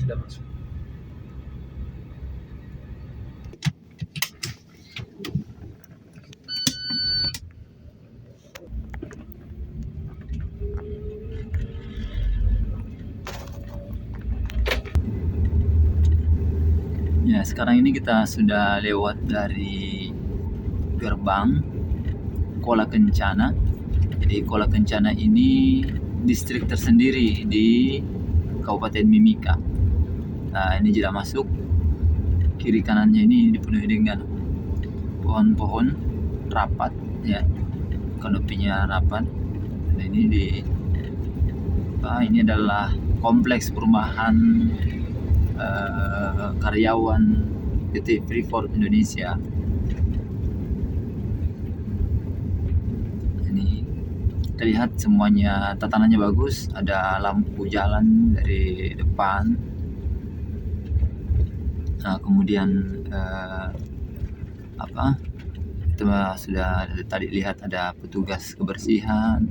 tidak masuk. Ya, sekarang ini kita sudah lewat dari gerbang Kola Kencana. Jadi Kola Kencana ini distrik tersendiri di Kabupaten Mimika. Nah, ini sudah masuk. Kiri kanannya ini dipenuhi dengan pohon-pohon rapat, ya, kanopinya rapat. Dan ini ini adalah kompleks perumahan karyawan PT Freeport Indonesia. Ini kita lihat semuanya tatanannya bagus, ada lampu jalan dari depan. Nah, kemudian kita sudah tadi lihat ada petugas kebersihan.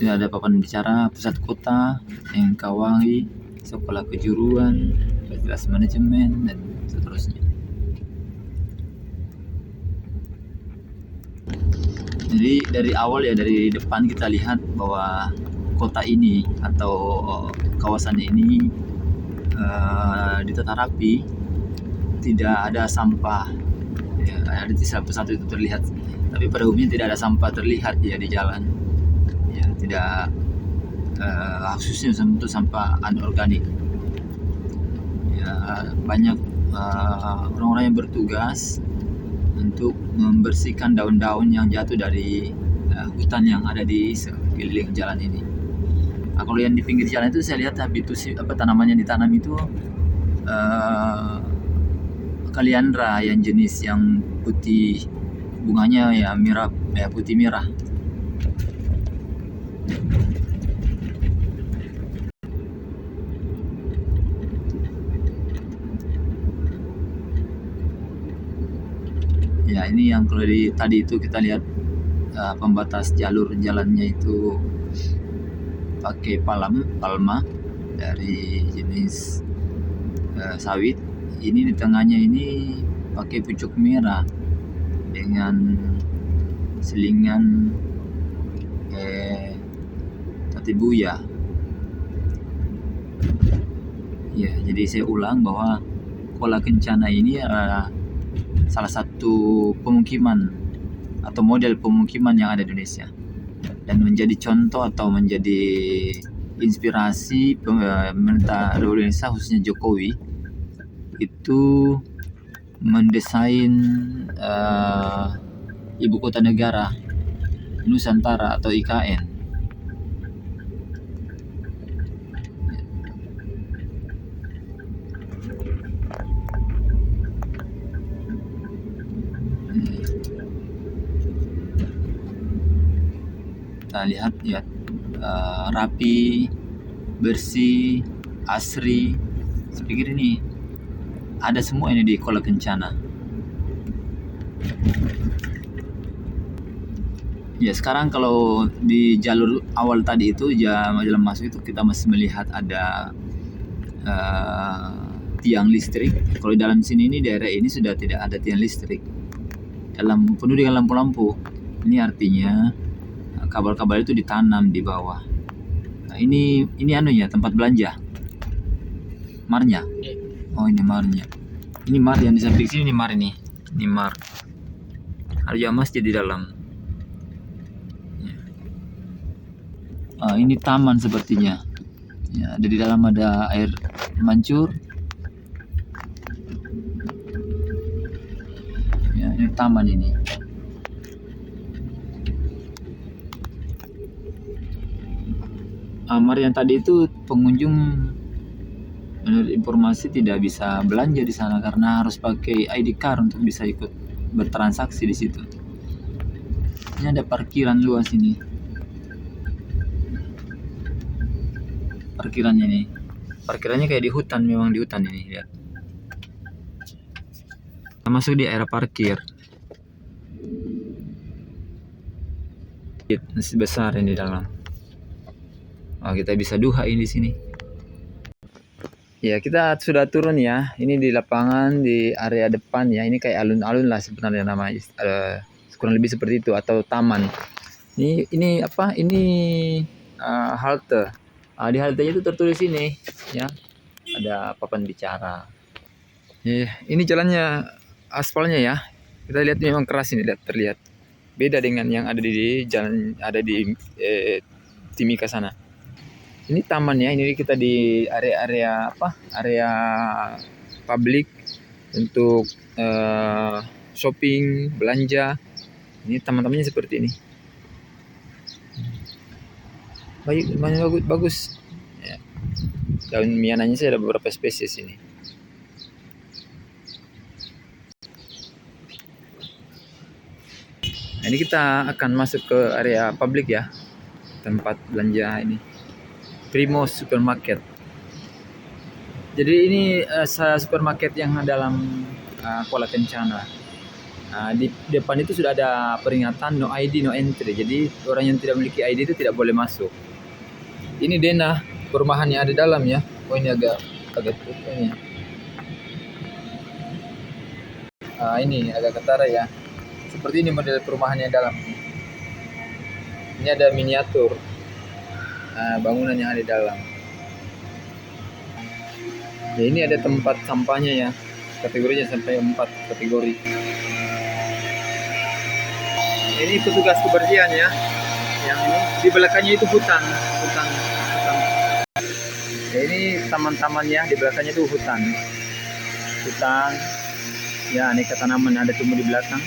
Ini ada papan bicara pusat kota, Engkawangi, sekolah kejuruan, kelas manajemen, dan seterusnya. Jadi dari awal, ya, dari depan kita lihat bahwa kota ini atau kawasan ini ditata rapi, tidak ada sampah, ya, ada satu itu terlihat, tapi pada umumnya tidak ada sampah terlihat, ya, di jalan, ya, tidak khususnya untuk sampah anorganik, ya. Banyak orang-orang yang bertugas untuk membersihkan daun-daun yang jatuh dari hutan yang ada di sekeliling jalan ini. Nah, kalau yang di pinggir jalan itu saya lihat tanaman yang ditanam itu kaliandra yang jenis yang putih, bunganya ya merah, putih merah. Ya, ini yang kalau tadi itu kita lihat pembatas jalur jalannya itu pakai palma dari jenis sawit. Ini di tengahnya ini pakai pucuk merah dengan selingan tatibuya. Ya, jadi saya ulang bahwa Kola Kencana ini adalah salah satu pemukiman atau model pemukiman yang ada di Indonesia, dan menjadi contoh atau menjadi inspirasi pemerintah Republik Indonesia, khususnya Jokowi, itu mendesain ibu kota negara Nusantara atau IKN. Kita lihat, ya, rapi, bersih, asri. Saya pikir ini ada semua ini di Kola Kencana. Ya, sekarang kalau di jalur awal tadi itu, jalan masuk itu, kita masih melihat ada tiang listrik. Kalau dalam sini, ini daerah ini sudah tidak ada tiang listrik, penuh dengan lampu-lampu. Ini artinya kabel-kabel itu ditanam di bawah. Nah, ini anunya, tempat belanja, marnya. Oh, ini marnya. Ini mar yang di samping sini, ini mar ini. Ini mar. Harja Masjid di dalam. Ya. Ini taman sepertinya. Ya, di dalam ada air mancur. Ya, ini taman ini. Mar yang tadi itu pengunjung menurut informasi tidak bisa belanja di sana karena harus pakai ID card untuk bisa ikut bertransaksi di situ. Ini ada parkiran luas ini. Parkirannya nih. Parkirannya kayak di hutan, memang di hutan ini, lihat. Kita masuk di area parkir. Masih besar ini di dalam. Oh, kita bisa duha ini di sini. Ya, kita sudah turun ya. Ini di lapangan di area depan ya. Ini kayak alun-alun lah sebenarnya namanya. Kurang lebih seperti itu atau taman. Ini apa? Ini halte. Di haltenya itu tertulis ini ya. Ada papan bicara. Ini jalannya aspalnya ya. Kita lihat memang keras ini, terlihat. Beda dengan yang ada di jalan ada di Timika sana. Ini taman ya. Ini kita di area-area apa? Area publik untuk shopping, belanja. Ini taman-tamannya seperti ini. Baik, bagus, bagus. Ya. Daun miananya sih ada beberapa spesies ini. Nah, ini kita akan masuk ke area publik ya, tempat belanja ini, Primo Supermarket. Jadi ini supermarket yang dalam Kuala Kencana. Di depan itu sudah ada peringatan no ID no entry. Jadi orang yang tidak memiliki ID itu tidak boleh masuk. Ini denah perumahan yang ada dalam ya. Oh ini agak tutup ini. Ini agak ketara ya. Seperti ini model perumahannya dalam. Ini ada miniatur bangunan yang ada di dalam. Ya, ini ada tempat sampahnya ya. Kategorinya sampai 4 kategori. Ini petugas kebersihan ya. Yang ini di belakangnya itu hutan. Ya, ini taman-taman ya, di belakangnya itu hutan. Ya, aneka tanaman ada tumbuh di belakang.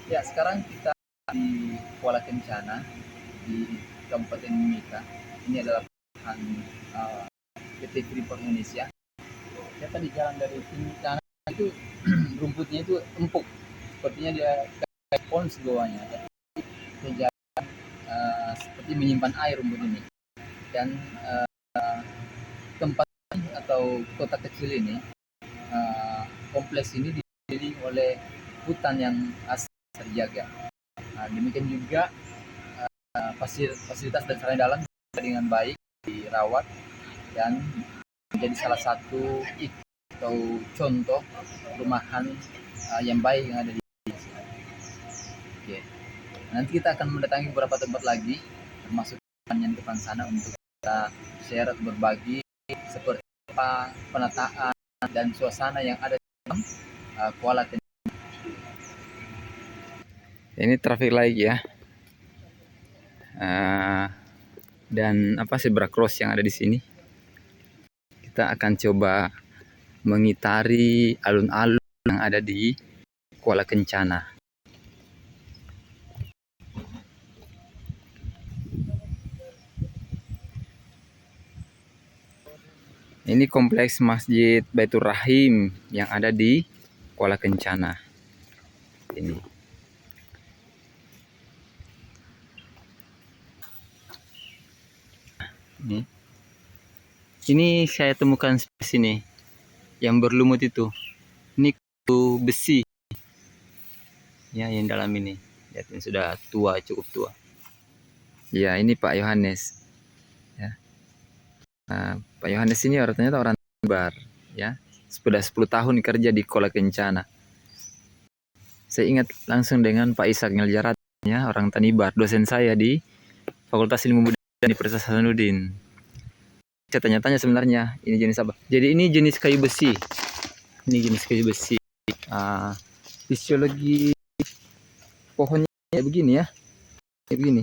Ya, sekarang kita di Kuala Kencana di Kabupaten Mimika. Ini adalah perusahaan PT Freeport Indonesia. Ya, tadi jalan dari Kencana itu rumputnya itu empuk, sepertinya dia kayak pons bawahnya. Jadi jalan seperti menyimpan air rumput ini. Dan tempat atau kota kecil ini, kompleks ini dikelilingi oleh hutan yang asli terjaga. Demikian juga fasilitas dan sarana dalam dengan baik dirawat dan menjadi salah satu atau contoh perumahan yang baik yang ada di Indonesia. Oke. Nanti kita akan mendatangi beberapa tempat lagi, termasuk yang depan sana untuk kita share atau berbagi seperti apa penataan dan suasana yang ada di dalam Kuala Kencana. Ini traffic light ya, dan apa zebra cross yang ada di sini. Kita akan coba mengitari alun-alun yang ada di Kuala Kencana. Ini kompleks Masjid Baitur Rahim yang ada di Kuala Kencana. Ini. Ini saya temukan spesies ini yang berlumut itu. Ini kutu besi. Ya, yang dalam ini. Lihat, ini sudah tua, cukup tua. Ya, ini Pak Yohanes. Ya. Pak Yohanes ini ternyata orang Tanibar, ya. Sudah 10 tahun kerja di Kuala Kencana. Saya ingat langsung dengan Pak Ishak Ngeljarat, ya, orang Tanibar, dosen saya di Fakultas Ilmu Budaya Universitas Hasanuddin. Saya tanya-tanya sebenarnya ini jenis apa. Jadi ini jenis kayu besi. Ini jenis kayu besi. Fisiologi pohonnya begini ya. Begini.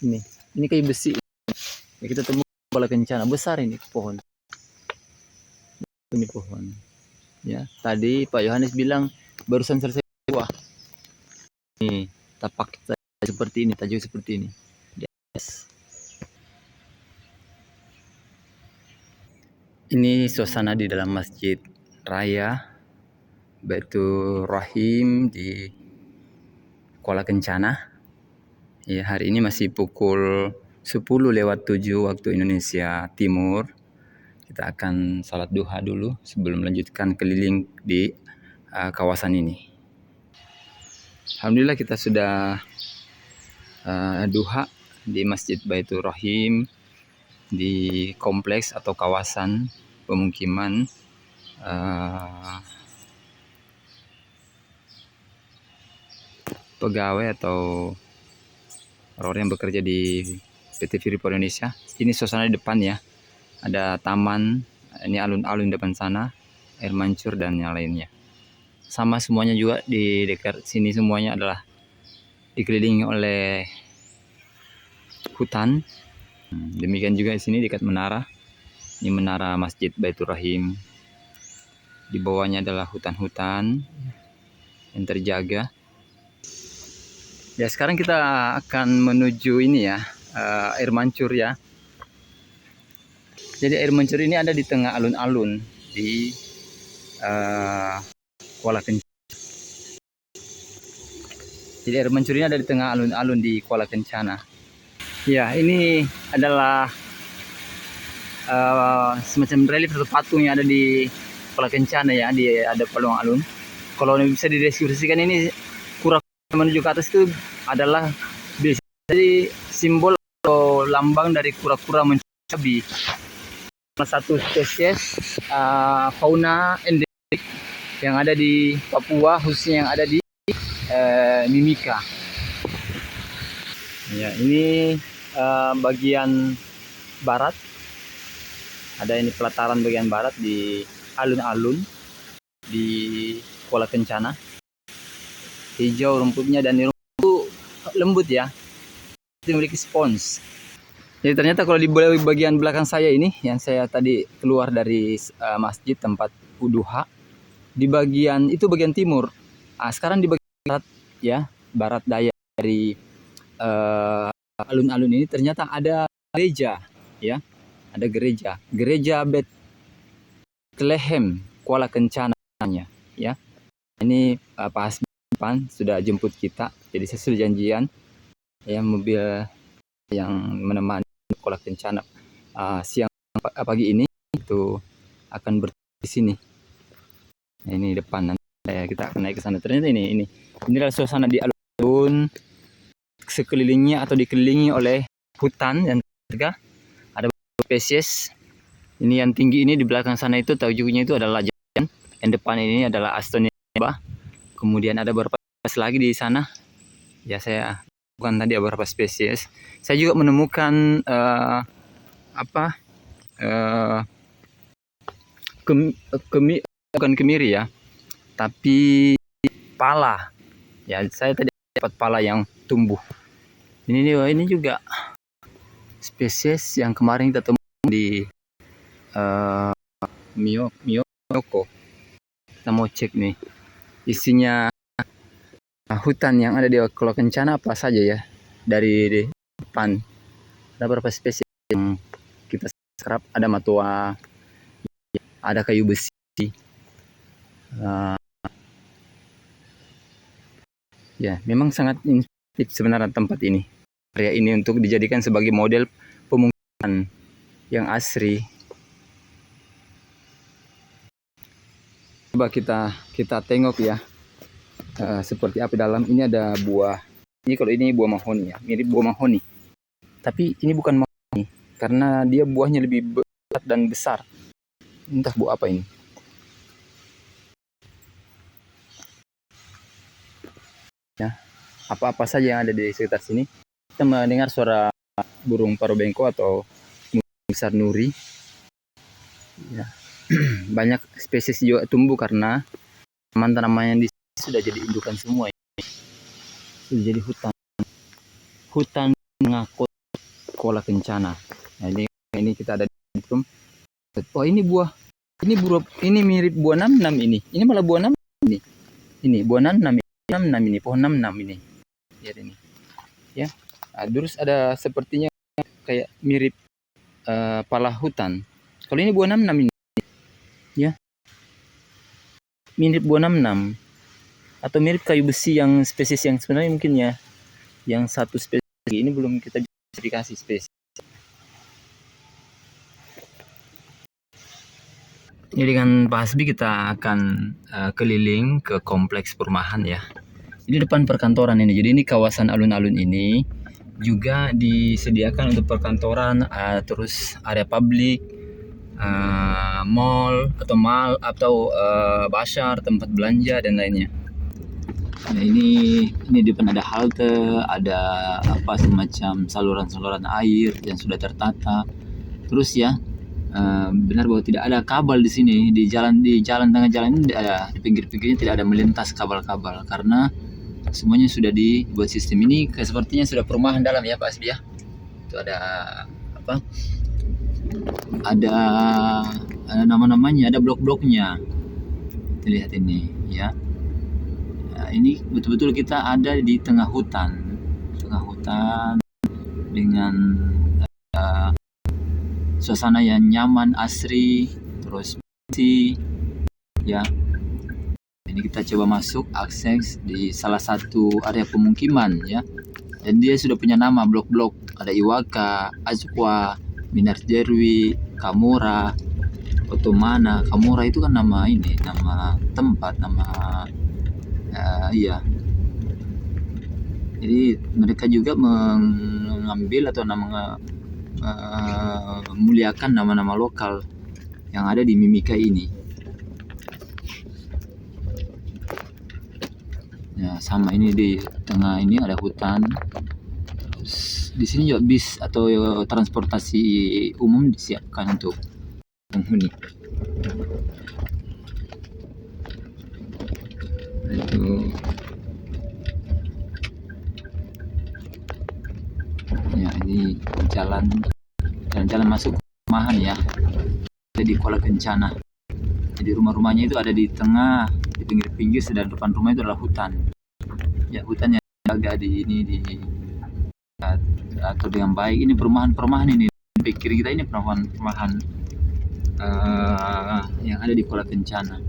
Ini kayu besi. Ya, kita temukan Kuala Kencana, besar ini pohon. Ini pohon. Ya, tadi Pak Yohanes bilang barusan selesai buah. Ini tapak seperti ini, tajuk seperti ini. Yes. Ini suasana di dalam Masjid Raya Baitur Rahim di Kuala Kencana. Ya, hari ini masih pukul 10:07 waktu Indonesia Timur. Kita akan salat duha dulu sebelum melanjutkan keliling di kawasan ini. Alhamdulillah kita sudah duha di Masjid Baitur Rahim di kompleks atau kawasan pemukiman pegawai atau orang yang bekerja di PT Freeport Indonesia. Ini suasana di depan ya. Ada taman, ini alun-alun depan sana, air mancur dan yang lainnya. Sama semuanya juga di dekat sini semuanya adalah dikelilingi oleh hutan. Demikian juga di sini dekat menara. Ini menara Masjid Baitur Rahim. Di bawahnya adalah hutan-hutan yang terjaga. Ya, sekarang kita akan menuju ini ya, air mancur ya. Jadi air mancur ini ada di tengah alun-alun di Kuala Kencana. Jadi air mancur ini ada di tengah alun-alun di Kuala Kencana. Ya, ini adalah semacam relief atau patung yang ada di Kuala Kencana ya, di ada palung alun. Kalau bisa dideskripsikan ini kura-kura menuju ke atas itu adalah jadi simbol atau lambang dari kura-kura mencabi. Salah satu spesies fauna endemik yang ada di Papua, khususnya yang ada di Mimika. Ya, ini bagian barat. Ada ini pelataran bagian barat di alun-alun di Kuala Kencana. Hijau rumputnya dan rumput lembut ya. Itu memiliki spons. Jadi ternyata kalau di bagian belakang saya ini, yang saya tadi keluar dari masjid tempat duha, di bagian itu bagian timur. Sekarang di bagian barat ya, barat daya dari alun-alun ini ternyata ada gereja ya, ada gereja Bethlehem Kuala Kencana ya. Ini Pak Hasban sudah jemput kita, jadi saya sudah janjian ya, mobil yang menemani Kuala Kencana siang pagi ini itu akan berhenti di sini. Nah, ini depan nanti kita akan naik ke sana. Ternyata ini adalah suasana di alun, sekelilingnya atau dikelilingi oleh hutan dan terjaga. Ada beberapa spesies. Ini yang tinggi ini di belakang sana itu tajuknya itu adalah Giant. Yang depan ini adalah Astonia. Kemudian ada beberapa spesies lagi di sana. Ya, saya bukan tadi beberapa spesies. Saya juga menemukan bukan kemiri ya, tapi pala. Ya, saya tadi dapat pala yang tumbuh. Ini juga spesies yang kemarin kita temukan di Miyoko. Kita mau cek nih isinya hutan yang ada di Kuala Kencana apa saja ya. Dari depan ada beberapa spesies yang kita serap, ada matua, ada kayu besi. Ya, memang sangat inspiratif sebenarnya tempat ini. Area ini untuk dijadikan sebagai model pemukiman yang asri. Coba kita tengok ya, seperti apa dalam. Ini ada buah. Ini kalau ini buah mahoni ya, mirip buah mahoni. Tapi ini bukan mahoni karena dia buahnya lebih berat dan besar. Entah buah apa ini. Ya, apa-apa saja yang ada di sekitar sini. Kita mendengar suara burung parubengko atau besar nuri. Ya. Banyak spesies juga tumbuh karena tanaman-tanaman yang di sini sudah jadi indukan semua. Sudah jadi hutan mengakut Kuala Kencana. Nah, ini kita ada di room. Oh, ini ini mirip buah namnam ini. Ini malah buah namnam ini. Ini buah namnam ini, pohon namnam ini. Lihat ini. Ya. Terus ada sepertinya kayak mirip pala hutan. Kalau ini buah namnam ini. Ya. mirip buah 66 atau mirip kayu besi yang spesies yang sebenarnya mungkin ya, yang satu spesies ini belum kita identifikasi spesies. Jadi dengan Pak Hasbi kita akan keliling ke kompleks perumahan ya. Ini depan perkantoran ini. Jadi ini kawasan alun-alun ini juga disediakan untuk perkantoran, terus area publik, mall atau pasar, tempat belanja dan lainnya. Nah, ini depan ada halte, ada apa semacam saluran-saluran air yang sudah tertata. Terus ya, benar bahwa tidak ada kabel di sini, di jalan tengah jalan ini ada, di pinggir-pinggirnya tidak ada melintas kabel-kabel karena semuanya sudah dibuat sistem ini. Sepertinya sudah perumahan dalam ya Pak Hasbi ya. Itu ada apa? Ada nama-namanya, ada blok-bloknya. Kita lihat ini ya. Nah, ini betul-betul kita ada di tengah hutan dengan suasana yang nyaman, asri, terus bersih ya. Ini kita coba masuk akses di salah satu area pemukiman ya. Dan dia sudah punya nama blok-blok. Ada Iwaka, Azkwa, Minar Jerwi, Kamura, Otomana. Kamura itu kan nama ini, nama tempat, nama iya. Jadi mereka juga mengambil atau memuliakan nama-nama lokal yang ada di Mimika ini. Ya, sama ini di tengah ini ada hutan. Terus di sini juga bis atau transportasi umum disiapkan untuk penghuni. Itu ya, ini jalan masuk perumahan ya. Jadi Kuala Kencana. Jadi rumah-rumahnya itu ada di tengah, di pinggir-pinggir, sedang depan rumah itu adalah hutan. Ya, hutan yang agak atur dengan baik. Ini perumahan ini. Pikir kita ini perumahan yang ada di Kuala Kencana.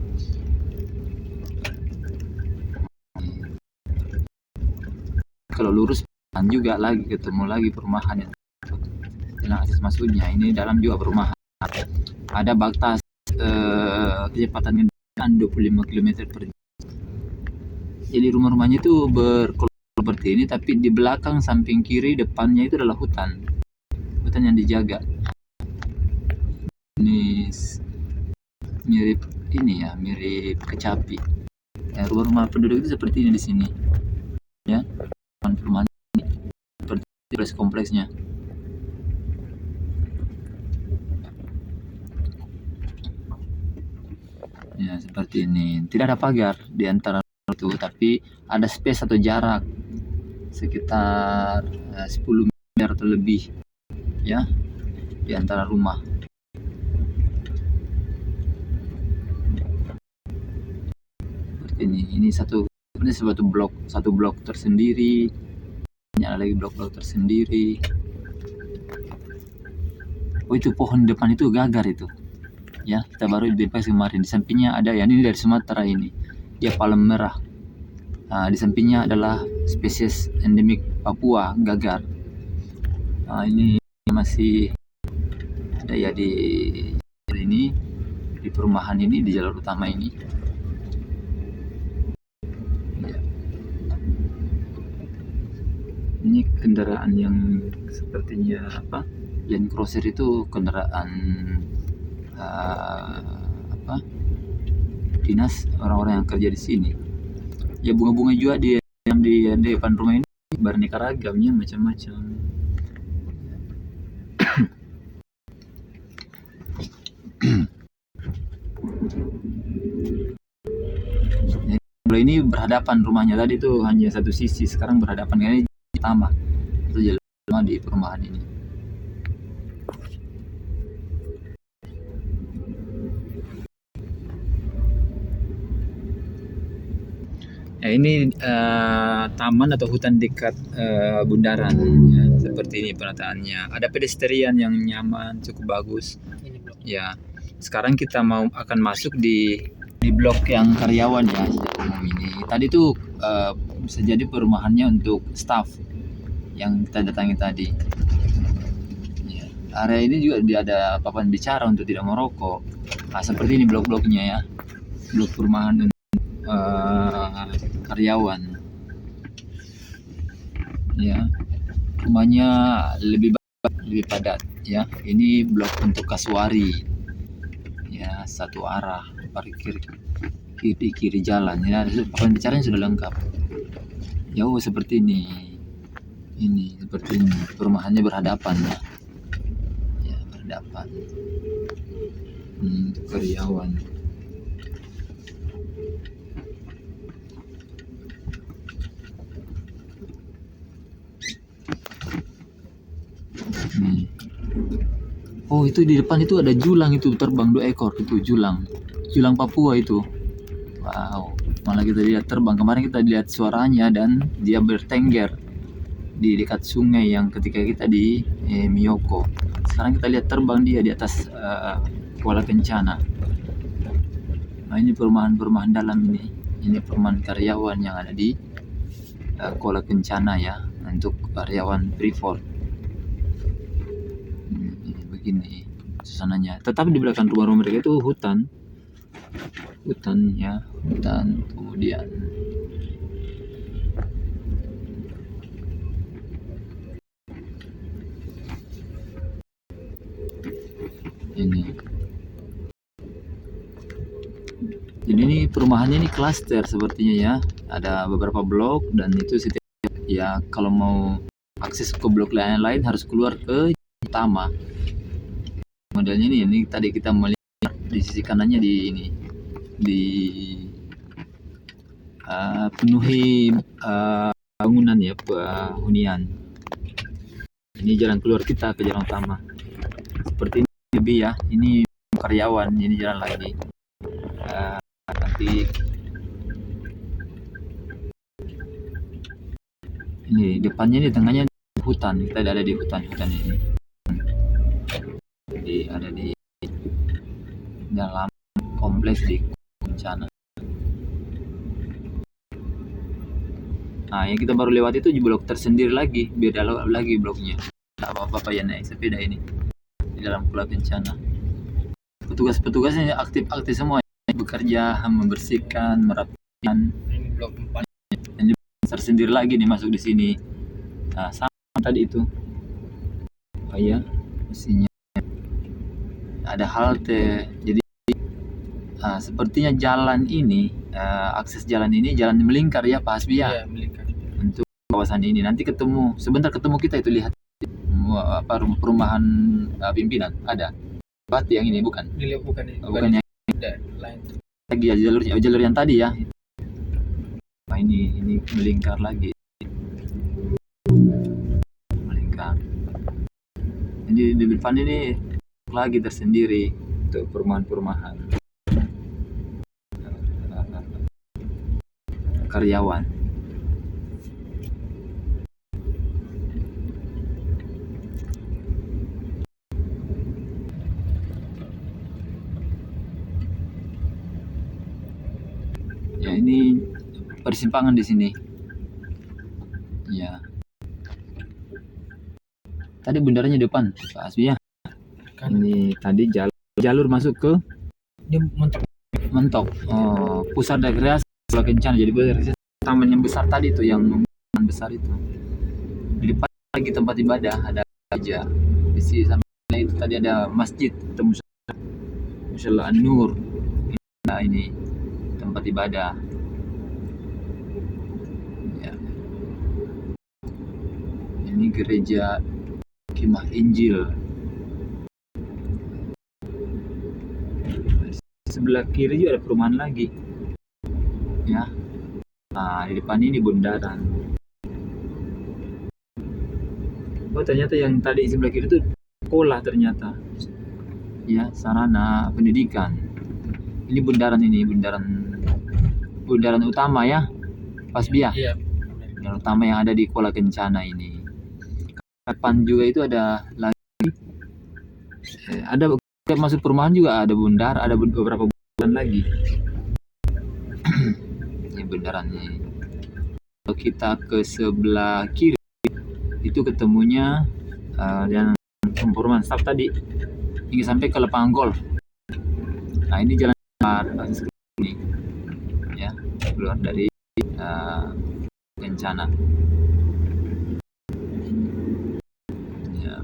Kalau lurus juga lagi ketemu lagi perumahan yang akses masuknya. Ini dalam juga perumahan. Ada batas kecepatan kendaraan 25 km per jam. Jadi rumah-rumahnya itu berkelompok seperti ini, tapi di belakang, samping kiri, depannya itu adalah hutan yang dijaga. Ini mirip Kecapi. Ya, rumah-rumah penduduk itu seperti ini di sini. Ya, perumahan ini seperti kompleksnya. Ya, seperti ini. Tidak ada pagar di antara itu, tapi ada space atau jarak sekitar 10 meter atau lebih ya di antara rumah. Seperti ini satu blok tersendiri, ada lagi blok-blok tersendiri. Oh, itu pohon depan itu gagar itu. Ya, kita baru identifikasi kemarin. Di sampingnya ada ya, ini dari Sumatera ini. Dia palem merah. Nah, di sampingnya adalah spesies endemik Papua, gagar. Nah, ini masih ada ya di perumahan ini, di jalur utama ini. Ya. Ini kendaraan yang sepertinya Land Cruiser itu kendaraan dinas orang-orang yang kerja di sini. Ya, bunga-bunga juga di depan rumah ini beraneka ragamnya, macam-macam. Kalau ini berhadapan rumahnya, tadi itu hanya satu sisi, sekarang berhadapan karena ini pertama itu jalan di perumahan ini. Nah, ini taman atau hutan dekat bundaran ya, seperti ini penataannya. Ada pedestrian yang nyaman, cukup bagus. Ya, sekarang kita akan masuk di di blok yang karyawan ya secara umum ini. Tadi tuh bisa jadi perumahannya untuk staff yang kita datangi tadi. Ya, area ini juga dia ada papan bicara untuk tidak merokok. Nah, seperti ini blok-bloknya ya, blok perumahan untuk karyawan. Ya, rumahnya lebih padat ya. Ini blok untuk kasuari. Ya, satu arah parkir kiri jalan. Ini ada papan bicaranya sudah lengkap. Jauh seperti ini seperti ini, perumahannya berhadapan ya, berhadapan. Karyawan. Oh, itu di depan itu ada julang, itu terbang 2 ekor, itu julang Papua itu. Wow, malah kita lihat terbang. Kemarin kita lihat suaranya dan dia bertengger di dekat sungai yang ketika kita di Miyoko. Sekarang kita lihat terbang dia di atas Kuala Kencana. Nah, ini perumahan dalam ini. Ini perumahan karyawan yang ada di Kuala Kencana ya, untuk karyawan Freeport. Begini suasananya. Tetapi di belakang rumah-rumah mereka itu hutan ya, hutan. Kemudian ini. Jadi ini perumahannya ini klaster sepertinya ya. Ada beberapa blok dan itu setiap ya, kalau mau akses ke blok lain harus keluar ke utama. Modelnya ini tadi kita melihat di sisi kanannya penuhi bangunan ya, hunian. Ini jalan keluar kita ke jalan utama. Seperti ini lebih ya. Ini karyawan, ini jalan lagi. Nanti ini depannya, ini tengahnya hutan. Kita ada di hutan ini. Ada di dalam kompleks di Kencana. Nah, yang kita baru lewat itu di blok tersendiri lagi, beda lagi bloknya. Tak apa-apa ya, naik sepeda ini di dalam Kuala Kencana. Petugasnya aktif semua, bekerja membersihkan, merapikan. Ini blok 4. Ini tersendiri lagi nih masuk di sini. Nah, sama tadi itu. Oh ya, mesinnya ada halte. Jadi sepertinya jalan ini, akses jalan ini jalan melingkar ya Pak Hasbi ya. Iya, melingkar. Untuk kawasan ini nanti sebentar ketemu kita itu, lihat perumahan pimpinan ada. Pati yang ini bukan? Dilihat bukan ini. Bukan yang ada lain. lagi ya, jalur yang tadi ya. Nah, ini melingkar lagi. Melingkar. Ini di depan ini lagi tersendiri untuk perumahan karyawan. Ya, ini persimpangan di sini. Ya. Tadi bundarannya depan, Pak Asbi ya. Ini tadi jalur masuk ke Dia mentok. Oh, pusat rekreasi Kuala Kencana. Jadi taman yang besar tadi itu, yang besar itu. Di depan lagi tempat ibadah, ada aja. Di sini sampai itu tadi ada masjid, Musala An-Nur. Nah, ini tempat ibadah. Ya. Ini gereja Kemah Injil. Sebelah kiri juga ada perumahan lagi. Ya. Nah, di depan ini bundaran. Oh, ternyata yang tadi sebelah kiri itu sekolah ternyata. Ya, sarana pendidikan. Ini bundaran utama ya, Pas Bia. Iya. Bundaran utama yang ada di Kuala Kencana ini. Kapan juga itu ada lagi. Ada masuk perumahan juga, ada beberapa bundaran lagi. bundaran ini. Kalau kita ke sebelah kiri itu ketemunya dan Purman Staf tadi hingga sampai ke lapangan golf. Nah, ini jalan ini ya, keluar dari Kencana. Ya.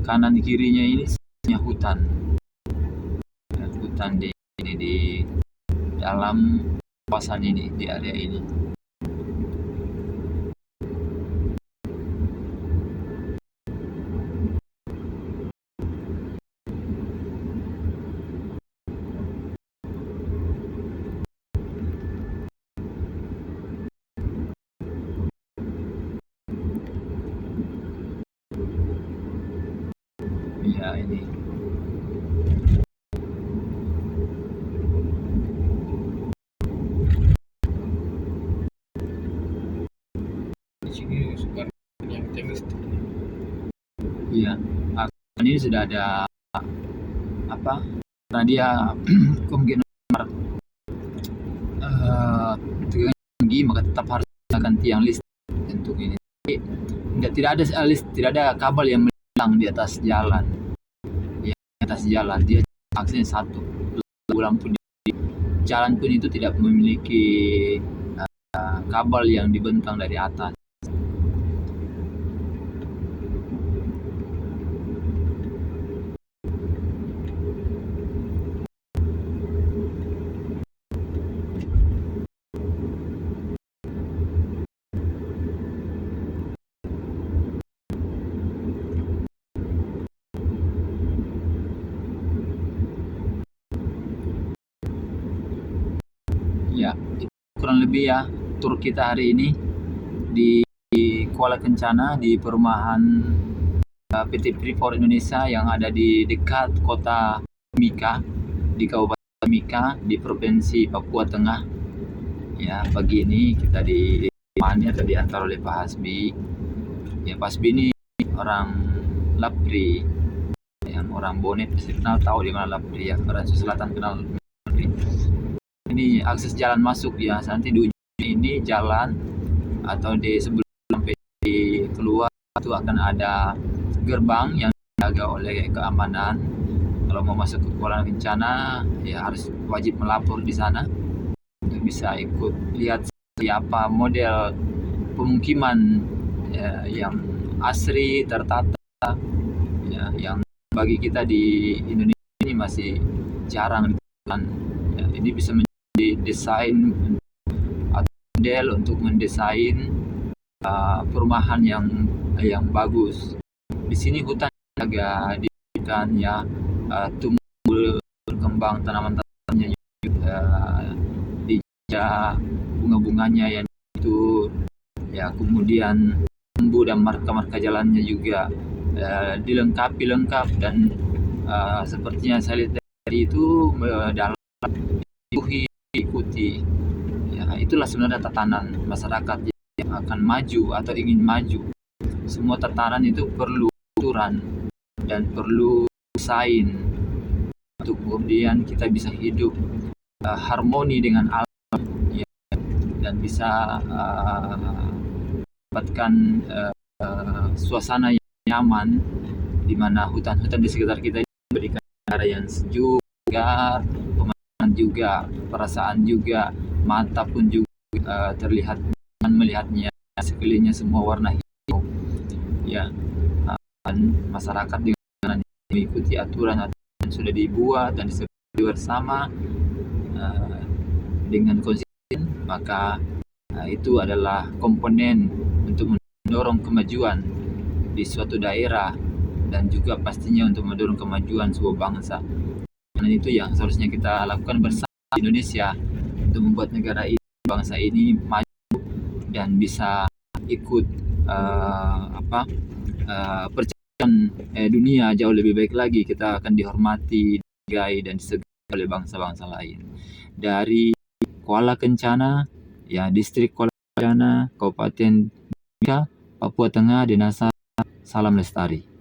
Kanan kirinya ini sebenarnya hutan. Ya, hutan di dalam kawasan ini, di area ini. Ya, ini. Iya, ini sudah ada apa? Karena dia kemungkinan tinggi, maka tetap harus gunakan tiang listrik untuk ini. Tidak ada kabel yang melilang di atas jalan. Ya, di atas jalan dia aksesnya satu. Lampu di jalan pun itu tidak memiliki kabel yang dibentang dari atas. Ya, itu kurang lebih ya tur kita hari ini di Kuala Kencana, di perumahan PT Freeport Indonesia yang ada di dekat kota Mika, di Kabupaten Mika, di Provinsi Papua Tengah. Ya, pagi ini kita ditemani atau diantar oleh Pak Hasbi. Ya, Pak Hasbi ini orang Lapri, yang orang Bonet pasti kenal, tahu di mana Lapri ya, orang Sulawesi Selatan kenal Lapri. Ini akses jalan masuk ya, nanti di ujung ini jalan atau di sebelum sampai di keluar itu akan ada gerbang yang dijaga oleh keamanan. Kalau mau masuk ke Kuala Kencana ya harus wajib melapor di sana untuk bisa ikut lihat siapa model pemukiman yang asri, tertata ya, yang bagi kita di Indonesia ini masih jarang ditemukan. Ya, ini bisa desain atau model untuk mendesain perumahan yang bagus. Di sini hutan agak diberikan ya, tumbuh berkembang tanaman-tanamannya juga, dijaga bunga-bunganya yang itu ya, kemudian tumbuh dan marka-marka jalannya juga dilengkapi lengkap dan sepertinya saya lihat dari itu dalam diikuti ya, itulah sebenarnya tatanan masyarakat yang akan maju atau ingin maju. Semua tatanan itu perlu aturan dan perlu sains untuk kemudian kita bisa hidup harmoni dengan alam ya, dan bisa dapatkan suasana yang nyaman, di mana hutan-hutan di sekitar kita ini memberikan udara yang sejuk, pemandangan juga, perasaan juga, mata pun juga terlihat melihatnya, sekelilingnya semua warna hijau ya. Masyarakat dengan mengikuti aturan yang sudah dibuat dan disepakati bersama dengan konsisten, maka itu adalah komponen untuk mendorong kemajuan di suatu daerah dan juga pastinya untuk mendorong kemajuan sebuah bangsa. Dan itu yang seharusnya kita lakukan bersama di Indonesia untuk membuat negara ini, bangsa ini maju dan bisa ikut percakapan dunia jauh lebih baik lagi. Kita akan dihormati, dihargai dan disegani oleh bangsa-bangsa lain. Dari Kuala Kencana ya, distrik Kuala Kencana, Kabupaten Mika, Papua Tengah, Denasa, salam lestari.